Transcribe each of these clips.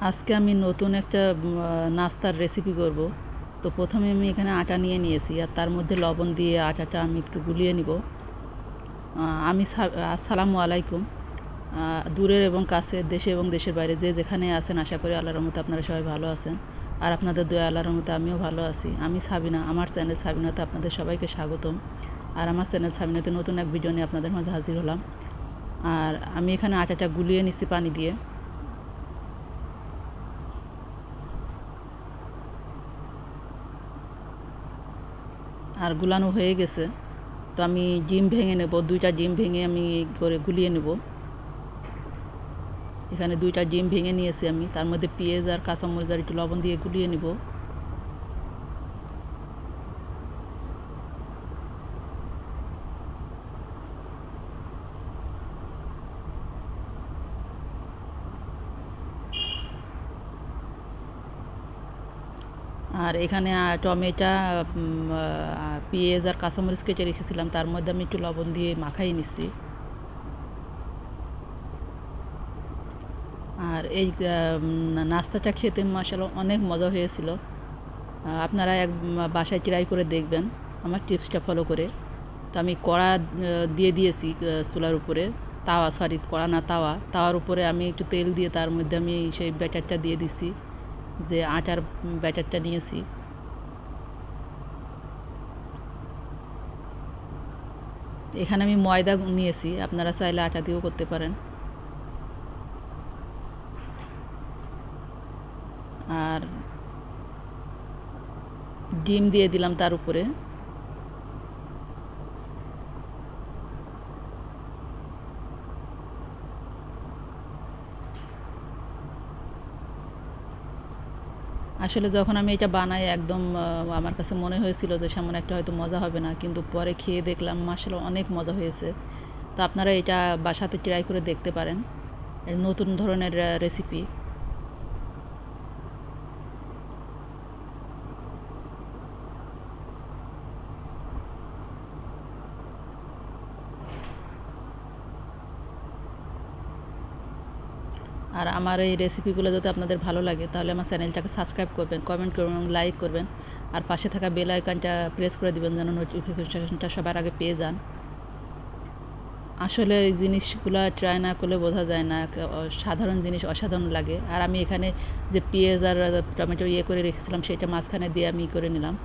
আজকে আমি নতুন একটা নাস্তার রেসিপি করব। তো প্রথমে আমি এখানে আটা নিয়ে নিয়েছি, আর তার মধ্যে লবণ দিয়ে আটাটা আমি একটু গুলিয়ে নিব। আসসালামু আলাইকুম। দূরের এবং কাছের, দেশে এবং দেশের বাইরে যে যেখানে আছেন, আশা করি আল্লাহর রহমতে আপনারা সবাই ভালো আছেন। আর আপনাদের দয়া, আল্লাহর রহমতে আমিও ভালো আছি। আমি সাবিনা, আমার চ্যানেল সাবিনাতে আপনাদের সবাইকে স্বাগতম। আর আমার চ্যানেল সাবিনাতে নতুন এক ভিডিও নিয়ে আপনাদের মাঝে হাজির হলাম। আর আমি এখানে আটাটা গুলিয়ে নিচ্ছি পানি দিয়ে। আর গুলানো হয়ে গেছে। তো আমি ডিম ভেঙে নেব, 2টা ডিম ভেঙে আমি করে গুলিয়ে নেব। এখানে 2টা ডিম ভেঙে নিয়েছি আমি, তার মধ্যে পেঁয়াজ আর কাঁচামরিচ আর একটু লবণ দিয়ে গুলিয়ে নেব। আর এখানে টমেটো, পেঁয়াজ আর কাঁচামরিচ কেটে রেখেছিলাম, তার মধ্যে আমি একটু লবণ দিয়ে মাখাই নিচ্ছি। আর এই নাস্তাটা খেতে মাশাআল্লাহ অনেক মজা হয়েছিল। আপনারা বাসায় ট্রাই করে দেখবেন আমার টিপসটা ফলো করে। তো আমি কড়া দিয়ে দিয়েছি চুলার উপরে, কড়া না, তাওয়ার উপরে আমি একটু তেল দিয়ে তার মধ্যে আমি সেই ব্যাটারটা দিয়ে দিচ্ছি, যে আটার ব্যাটারটা নিয়েছি। এখানে আমি ময়দা নিয়েছি, আপনারা চাইলে আটা দিয়েও করতে পারেন। আর ডিম দিয়ে দিলাম তার উপরে। আসলে যখন আমি এটা বানাই একদম আমার কাছে মনে হয়েছিল যে সেমন একটা হয়তো মজা হবে না, কিন্তু পরে খেয়ে দেখলাম মাশাআল্লাহ অনেক মজা হয়েছে। তো আপনারা এটা বাসাতে ট্রাই করে দেখতে পারেন, নতুন ধরনের রেসিপি। আর আমার এই রেসিপিগুলো যদি আপনাদের ভালো লাগে তাহলে আমার চ্যানেলটাকে সাবস্ক্রাইব করবেন, কমেন্ট করবেন এবং লাইক করবেন। আর পাশে থাকা বেল আইকনটা প্রেস করে দিবেন যেন নোটিফিকেশনটা সবার আগে পেয়ে যান। আসলে এই জিনিসগুলো ট্রাই না করলে বোঝা যায় না, সাধারণ জিনিস অসাধারণ লাগে। আর আমি এখানে যে পেঁয়াজ আর টমেটো করে রেখেছিলাম সেটা মাঝখানে দিয়ে আমি করে নিলাম,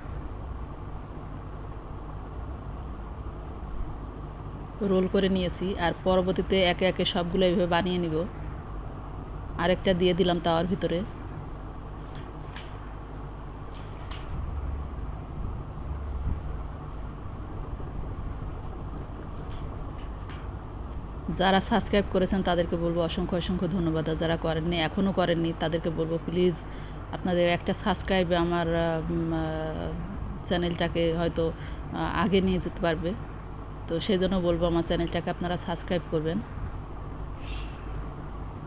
রোল করে নিয়েছি। আর পরবর্তীতে একে একে সবগুলো এইভাবে বানিয়ে নিব। আরেকটা দিয়ে দিলাম তাওয়ার ভিতরে। যারা সাবস্ক্রাইব করেছেন তাদেরকে বলবো অসংখ্য অসংখ্য ধন্যবাদ। আর যারা করেননি, এখনও করেননি, তাদেরকে বলবো প্লিজ আপনাদের একটা সাবস্ক্রাইব আমার চ্যানেলটাকে হয়তো আগে নিয়ে যেতে পারবে। তো সেই জন্য বলবো আমার চ্যানেলটাকে আপনারা সাবস্ক্রাইব করবেন।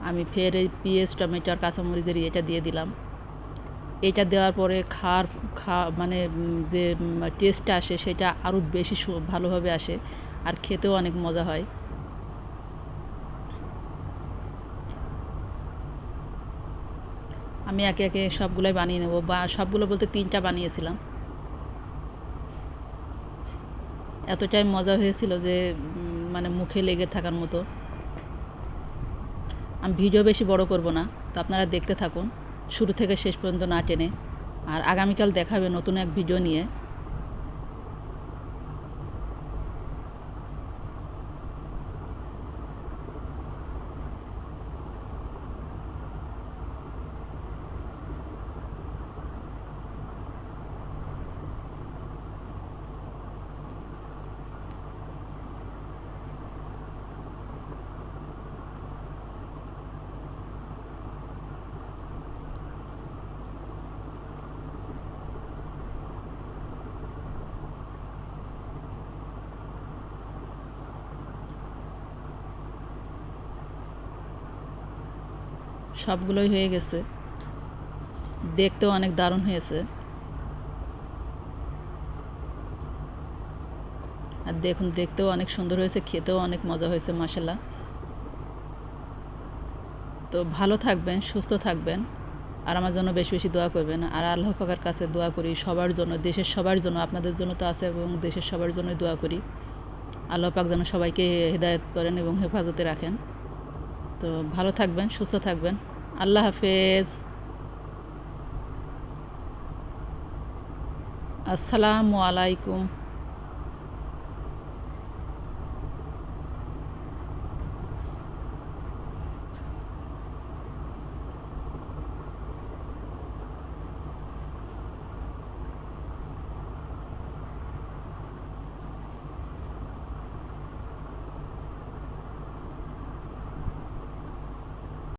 আমি ফের এই পেঁয়াজ টমেটো আর কাঁচামরিচের এটা দিয়ে দিলাম। এটা দেওয়ার পরে মানে যে টেস্টটা আসে সেটা আরও বেশি ভালোভাবে আসে, আর খেতেও অনেক মজা হয়। আমি একে একে সবগুলোই বানিয়ে নেব, বা সবগুলো বলতে 3টা বানিয়েছিলাম। এতটাই মজা হয়েছিল যে মানে মুখে লেগে থাকার মতো। আমি ভিডিও বেশি বড় করব না, তো আপনারা দেখতে থাকুন শুরু থেকে শেষ পর্যন্ত না টেনে। আর আগামীকাল দেখাবে নতুন এক ভিডিও নিয়ে। সবগুলোই হয়ে গেছে, দেখতেও অনেক দারুণ হয়েছে। আর দেখুন, দেখতেও অনেক সুন্দর হয়েছে, খেতেও অনেক মজা হয়েছে মাশাআল্লাহ। তো ভালো থাকবেন, সুস্থ থাকবেন। আর আমার জন্য বেশি বেশি দোয়া করবেন। আর আল্লাহ পাকের কাছে দোয়া করি সবার জন্য, দেশের সবার জন্য, আপনাদের জন্য তো আছে এবং দেশের সবার জন্যই দোয়া করি। আল্লাহ পাক যেন সবাইকে হেদায়েত করেন এবং হেফাজতে রাখেন। তো ভালো থাকবেন, সুস্থ থাকবেন। আল্লাহ হাফেজ। আসসালামু আলাইকুম।